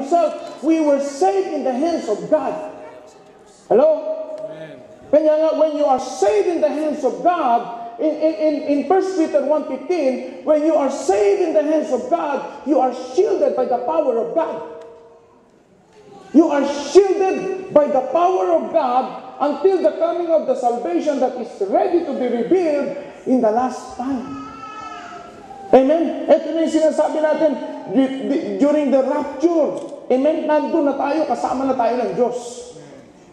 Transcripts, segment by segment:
Himself. We were saved in the hands of God. Hello? Kanya nga, when you are saved in the hands of God, in 1 Peter 1:15, when you are saved in the hands of God, you are shielded by the power of God. You are shielded by the power of God until the coming of the salvation that is ready to be revealed in the last time. Amen? Ito na yung sinasabi natin during the rapture. Amen? Nandun na tayo, kasama na tayo ng Diyos.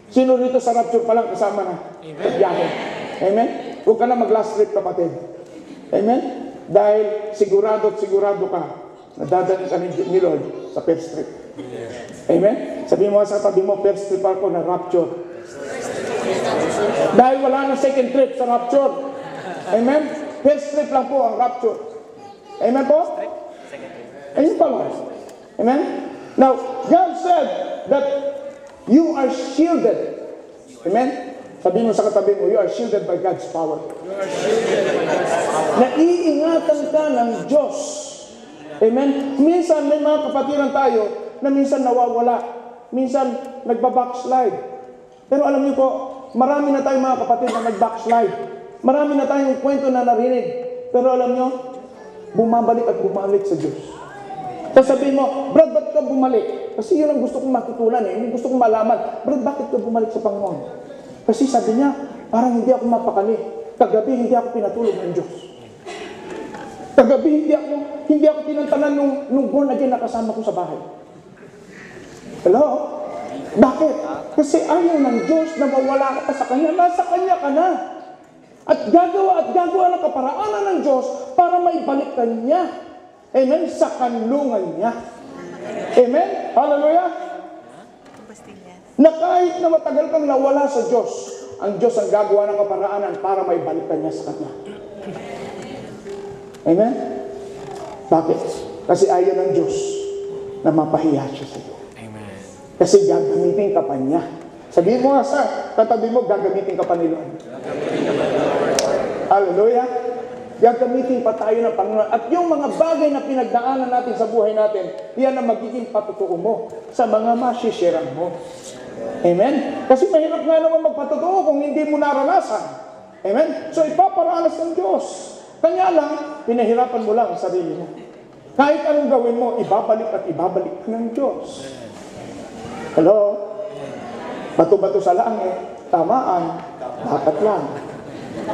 Sino rito sa rapture pa lang kasama na? Amen? Amen? Huwag ka na mag-last trip, kapatid. Amen? Dahil sigurado ka na dadaling ka ni Lord sa first trip. Amen? Sabihin mo sa tabi mo, first trip ako na rapture. Dahil wala na second trip sa rapture. Amen? First trip lang po ang rapture. Amen po? Ayun pa lang. Amen? Now, God said that you are shielded. Amen? Sabihin mo sa katabi mo, you are shielded by God's power. Naiingatan ka ng Diyos. Amen? Minsan may mga kapatiran tayo na minsan nawawala. Minsan nagbabackslide. Pero alam niyo po, marami na tayong mga kapatid na nagbackslide. Marami na tayong kwento na narinig. Pero alam niyo, bumabalik at bumalik sa Diyos. Sasabihin mo, Brad, ba't ka bumalik? Kasi yun ang gusto kong matutunan eh. Yung gusto kong malaman. Brad, bakit ka bumalik sa Panginoon? Kasi sabi niya, parang hindi ako mapakali. Kagabi, hindi ako pinatulog ng Diyos. Kagabi, hindi ako tinantanan nung born again na kasama ko sa bahay. Hello? Bakit? Kasi ayaw ng Diyos na mawala ka pa sa Kanya. Nasa Kanya ka na. At gagawa ng kaparaanan ng Diyos para maibalik ka niya. Amen? Sa kanlungan niya. Amen? Hallelujah? Na kahit na matagal kang nawala sa Diyos, ang Diyos ang gagawa ng kaparaanan para maibalik ka niya sa Kanya. Amen? Bakit? Kasi ayaw ng Diyos na mapahiya siya sa iyo. Amen. Kasi gagamitin ka pa niya. Sabihin mo nga sa katabi mo, gagamitin ka pa ni Lord. Hallelujah. Gagamitin pa tayo ng Panginoon. At yung mga bagay na pinagdaanan natin sa buhay natin, yan ang magiging patutuo mo sa mga masisirang mo. Amen? Kasi mahirap nga naman magpatutuo kung hindi mo naranasan. Amen? So ipaparanas ng Diyos. Kanya lang, pinahirapan mo lang ang sarili mo. Kahit anong gawin mo, ibabalik at ibabalik ng Diyos. Hello? Bato-bato sa langit, tamaan, dapat lang.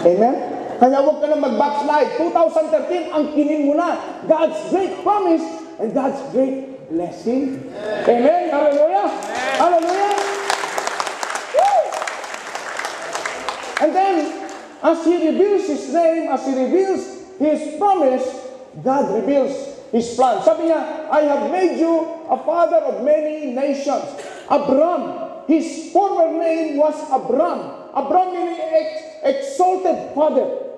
Amen? Kaya huwag ka na mag-backslide. 2013, ang kinin mo na. God's great promise and God's great blessing. Amen? Hallelujah? Hallelujah? Woo! And then, as He reveals His name, as He reveals His promise, God reveals His plan. Sabi niya, I have made you a father of many nations. Abram, his former name was Abram. Abram meaning exalted father.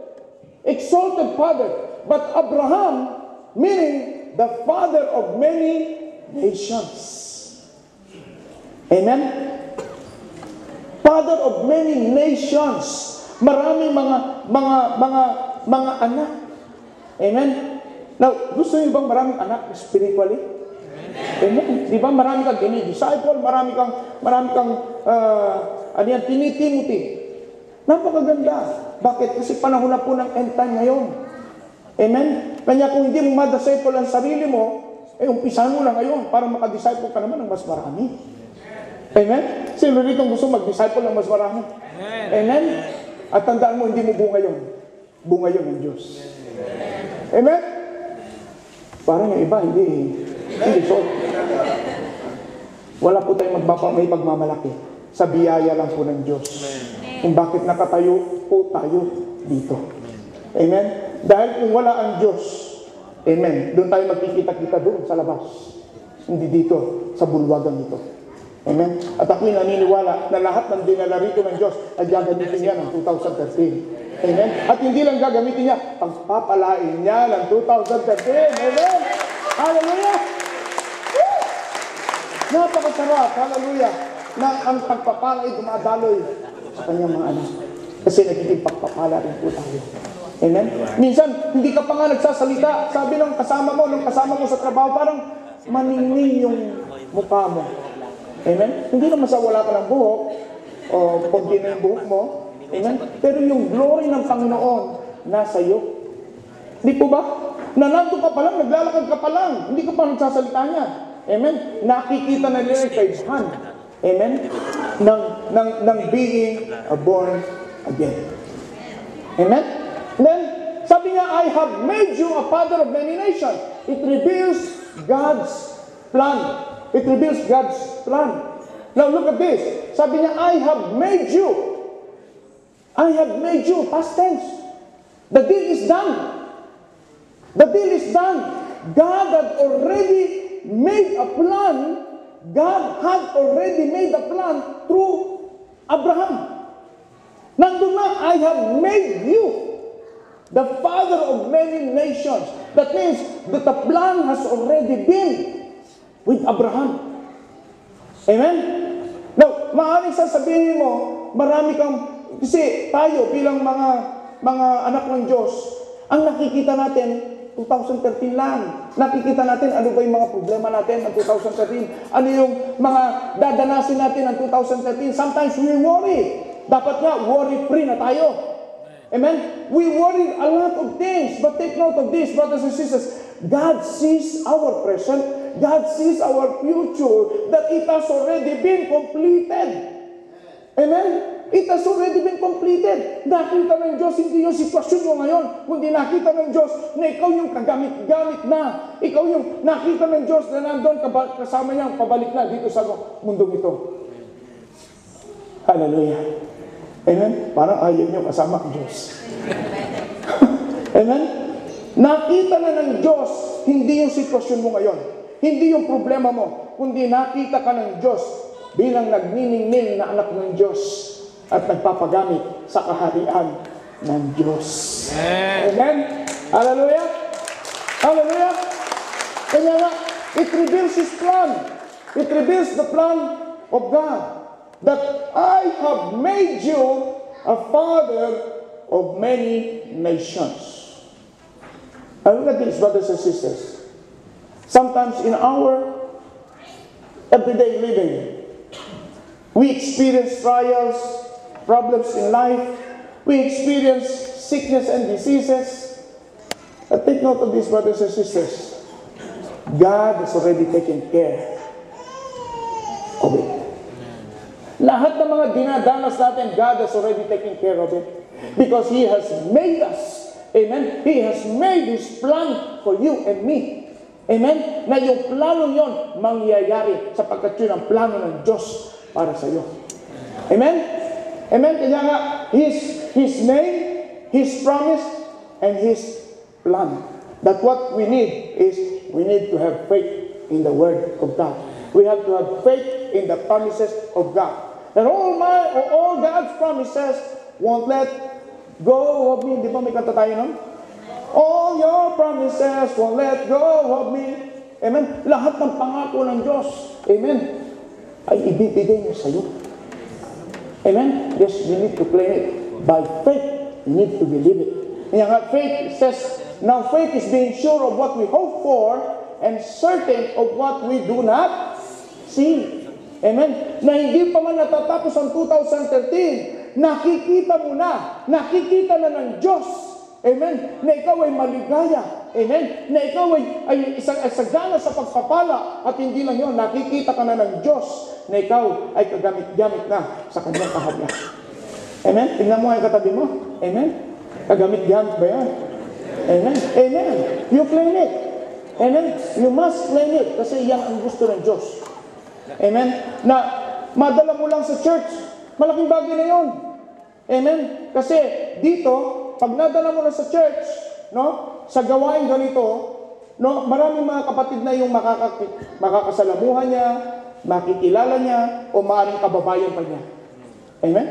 Exalted father. But Abraham meaning the father of many nations. Amen? Father of many nations. Maraming mga anak. Amen? Now, gusto niyo bang maraming anak spiritually? Amen. Di ba marami kang disciple, marami kang tinitimothy. Napakaganda. Bakit? Kasi panahon na po ng end time ngayon. Amen? Kanya kung hindi mo ma-disciple ang sarili mo, umpisahan mo lang ngayon para makadisciple ka naman ng mas marami. Amen? Sino rito gusto mag-disciple ng mas marami? Amen? At tandaan mo, hindi mo bunga yun. Bunga yun ng Diyos. Amen? Parang yung iba, hindi so. Wala po tayong may pagmamalaki. Sa biyaya lang po ng Diyos. Kung bakit nakatayo po tayo dito. Amen? Dahil kung wala ang Diyos, amen, doon tayo magkikita-kita doon sa labas. Hindi dito, sa bulwagan ito. Amen? At ako'y naniniwala na lahat ng dinala rito ng Diyos ay gagamitin niya ng 2013. Amen? At hindi lang gagamitin niya, pagpapalain niya ng 2013. Amen? Hallelujah! Woo! Napakasarap, hallelujah, na ang pagpapala ay dumadaloy sa kanyang mga anak. Kasi nagiging pagpapala rin po tayo. Amen? Minsan, hindi ka pa nga nagsasalita. Sabi nung kasama mo sa trabaho, parang maningning yung mukha mo. Amen? Hindi naman sa wala ka ng buhok, o konti na yung buhok mo. Amen? Pero yung glory ng Panginoon nasa iyo. Di po ba? Na nandun ka pa lang, naglalakad ka pa lang, hindi ka pa nagsasalita niya. Amen? Nakikita na nila yung firsthand. Amen? Ng being born again. Amen? And then, sabi niya, I have made you a father of many nations. It reveals God's plan. It reveals God's plan. Now look at this. Sabi niya, I have made you. I have made you. Past tense. The deal is done. The deal is done. God had already made a plan. God had already made a plan through Abraham. Nandun na, I have made you the father of many nations. That means that the plan has already been with Abraham. Amen? Now, maaaring sasabihin mo, marami kang, kasi tayo bilang mga anak ng Diyos, ang nakikita natin, 2013 lang. Nakikita natin ano ba yung mga problema natin ng 2013. Ano yung mga dadanasin natin ng 2013. Sometimes we worry. Dapat nga, worry-free na tayo. Amen? We worry a lot of things. But take note of this, brothers and sisters. God sees our present. God sees our future. That it has already been completed. Amen? It has already been completed. Nakita ng Diyos, hindi yung sitwasyon mo ngayon, kundi nakita ng Diyos na ikaw yung kagamit-gamit na. Ikaw yung nakita ng Diyos na nandun kasama niya, pabalik na dito sa mundong ito. Hallelujah. Amen? Parang ayaw niyo kasama ang Diyos. Amen? Nakita na ng Diyos, hindi yung sitwasyon mo ngayon. Hindi yung problema mo, kundi nakita ka ng Diyos bilang nagniningning na anak ng Diyos at nagpapagamit sa kaharian ng Diyos. Amen? Hallelujah? Hallelujah? Kaya nga, it reveals His plan. It reveals the plan of God. That I have made you a father of many nations. And look at this, brothers and sisters. Sometimes in our everyday living, we experience trials, problems in life. We experience sickness and diseases. But take note of this, brothers and sisters. God has already taken care of it. Lahat ng mga dinadanas natin, God has already taken care of it. Because He has made us. Amen? He has made His plan for you and me. Amen? Na yung plano yon mangyayari sapagkat yun ang plano ng Diyos para sa iyo. Amen? Amen? Kaya nga, His name, His promise, and His plan. That what we need is, we need to have faith in the Word of God. We have to have faith in the promises of God. That all God's promises won't let go of me. Di ba may kanta tayo nun? All your promises won't let go of me. Amen? Lahat ng pangako ng Diyos, amen, ay ibibigay niya sa iyo. Amen? Yes, we need to claim it. By faith, we need to believe it. Kaya nga, faith says, now faith is being sure of what we hope for and certain of what we do not see. Amen? Na hindi pa man natatapos ang 2013, nakikita mo na, nakikita na ng Diyos. Amen? Na ikaw ay maligaya. Amen? Na ikaw ay sagana sa pagpapala. At hindi lang yun, nakikita ka na ng Diyos na ikaw ay kagamit-gamit na sa kanyang kaharian. Amen? Tingnan mo ang katabi mo. Amen? Kagamit-gamit ba yan? Amen? Amen? You claim it. Amen? You must claim it kasi yan ang gusto ng Diyos. Amen? Na madala mo lang sa church, malaking bagay na yun. Amen? Kasi dito, pag nadala mo na sa church, no, sa gawain ganito, no, maraming mga kapatid na yung makakasalamuhan niya, makikilala niya, o maaaring kababayan pa niya. Amen?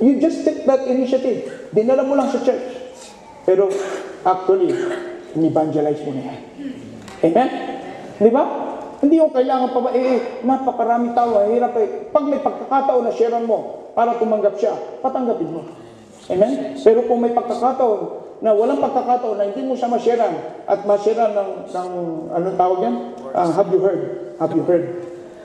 You just take that initiative. Dinala mo lang sa church. Pero actually, in-evangelize mo na yan. Amen? Di ba? Hindi yung kailangan pa ba, napakarami tao, hirap eh. Pag may pagkakataon na sharean mo para tumanggap siya, patanggapin mo. Amen? Pero kung may pagkakataon na walang pagkakataon na hindi mo siya ma-sharean at ma-sharean ng anong tawag yan? Have you heard? Have you heard?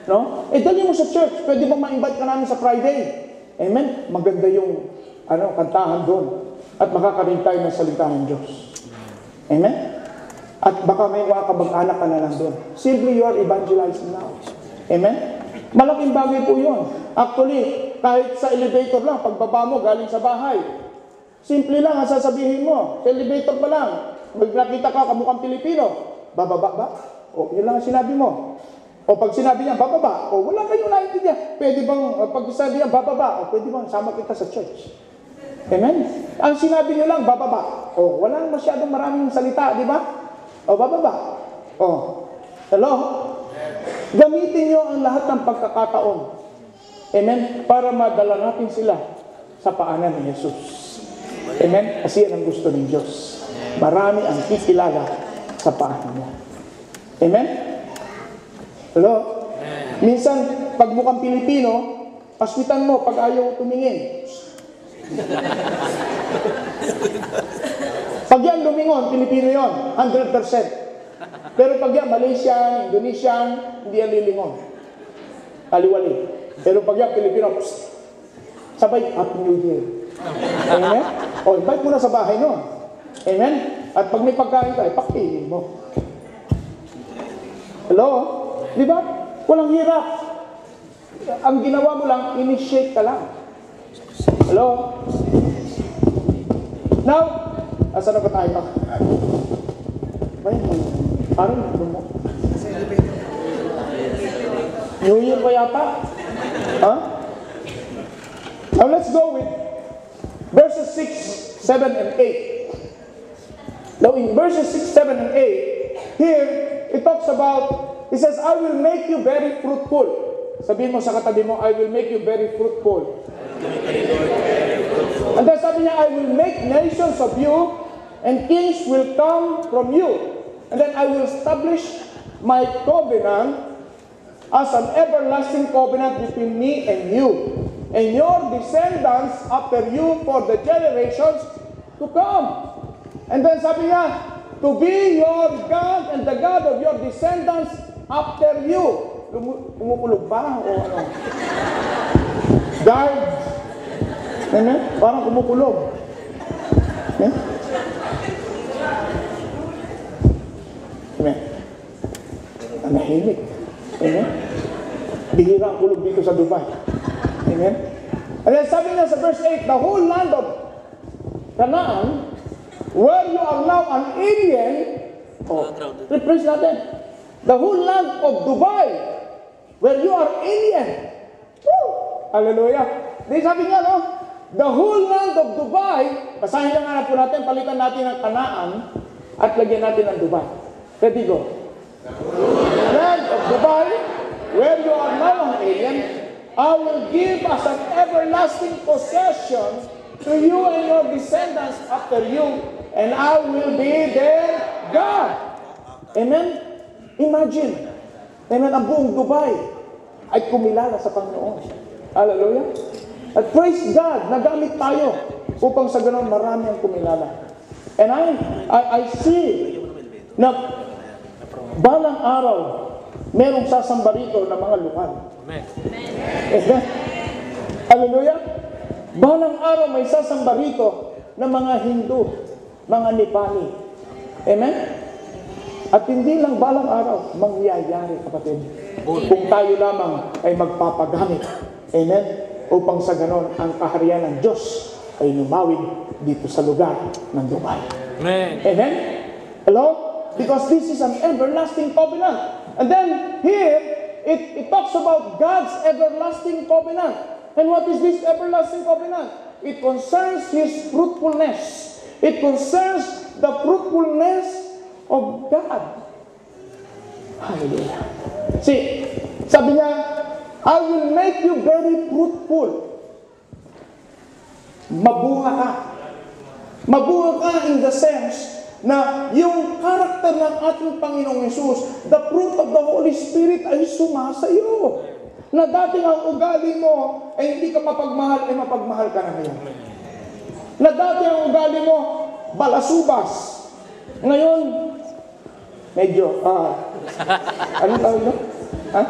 No? Dali mo sa church. Pwede bang ma-invite ka namin sa Friday? Amen? Maganda yung kantahan doon. At makakarinig tayo ng salita ng Diyos. Amen? At baka may mga kabag-anak ka na lang doon. Simply, you are evangelizing now. Amen? Malaking bagay po yun. Actually, kahit sa elevator lang, pagbaba mo galing sa bahay, simple lang ang sasabihin mo. Sa elevator pa lang, pag nakita ka kamukhang Pilipino, bababa ba? O, yun lang ang sinabi mo. O pag sinabi niya, bababa. O, wala kayong naintindihan. Pwede bang, pag sinabi niya, bababa. O, pwede bang sama kita sa church? Amen? Ang sinabi niyo lang, bababa. O, walang masyadong maraming salita, di ba? O, bababa. O, hello? Gamitin niyo ang lahat ng pagkakataon. Amen? Para madala natin sila sa paanan ni Jesus. Amen? Kasi yan ang gusto ng Diyos. Marami ang kikilala sa paanan mo. Amen? Hello? Minsan, pag mukhang Pilipino, paswitan mo pag ayaw tumingin. Pag yan lumingon, Pilipino yon, 100%. Pero pag yan Malaysian, Indonesian, hindi yan lilingon. Aliwali. Pero pag yan Pilipino, sabay, Happy New Year. Amen? O, invite mo na sa bahay nun. Amen? At pag may pagkain ka, ipakilin mo. Hello? Di ba? Walang hirap. Ang ginawa mo lang, initiate ka lang. Hello? Now, asa na ba tayo? Parang mo. New Year ba yata? Huh? Now let's go with verses 6, 7, and 8. Now in verses 6, 7, and 8, here, it talks about, it says, I will make you very fruitful. Sabihin mo sa katabi mo, I will make you very fruitful. And then sabi niya, I will make nations of you, and kings will come from you. And then I will establish my covenant as an everlasting covenant between me and you, and your descendants after you for the generations to come. And then sabi niya, to be your God and the God of your descendants after you. Kumukulog ba? O ano? God. Ano? Parang kumukulog. Eh? Amen. Nahimik. Amen. Bihira ang kulog dito sa Dubai. Amen. And then sabi niya sa verse 8, the whole land of Canaan, where you are now an alien, replace natin. The whole land of Dubai, where you are alien. Woo! Hallelujah. Di sabi niya, no? The whole land of Dubai, basahin lang nga po natin, palitan natin ang Canaan at lagyan natin ang Dubai. Ready, go. The land of Dubai, where you are now an alien, I will give as an everlasting possession to you and your descendants after you, and I will be their God. Amen? Imagine. Amen, ang buong Dubai ay kumilala sa Panginoon. Hallelujah. At praise God, nagamit tayo upang sa ganun marami ang kumilala. And I see na balang araw, merong sasamba rito ng mga lokal. Amen. Amen. Hallelujah. Balang araw may sasamba rito ng mga Hindu, mga Nepali. Amen. At hindi lang balang araw, mangyayari, kapatid. Kung tayo lamang ay magpapagamit. Amen. Upang sa ganon, ang kaharian ng Diyos ay lumawig dito sa lugar ng Dubai. Amen. Amen. Hello? Because this is an everlasting covenant. And then here, it talks about God's everlasting covenant. And what is this everlasting covenant? It concerns His fruitfulness. It concerns the fruitfulness of God. Hallelujah. See, sabi niya, I will make you very fruitful. Mabuha ka. Mabuha ka in the sense na yung karakter ng ating Panginoong Hesus, the fruit of the Holy Spirit ay sumasayo. Na dating ang ugali mo ay hindi ka mapagmahal, ay mapagmahal ka na ngayon. Na dating ang ugali mo, balasubas. Ngayon, medyo, ano tawag na? Ha?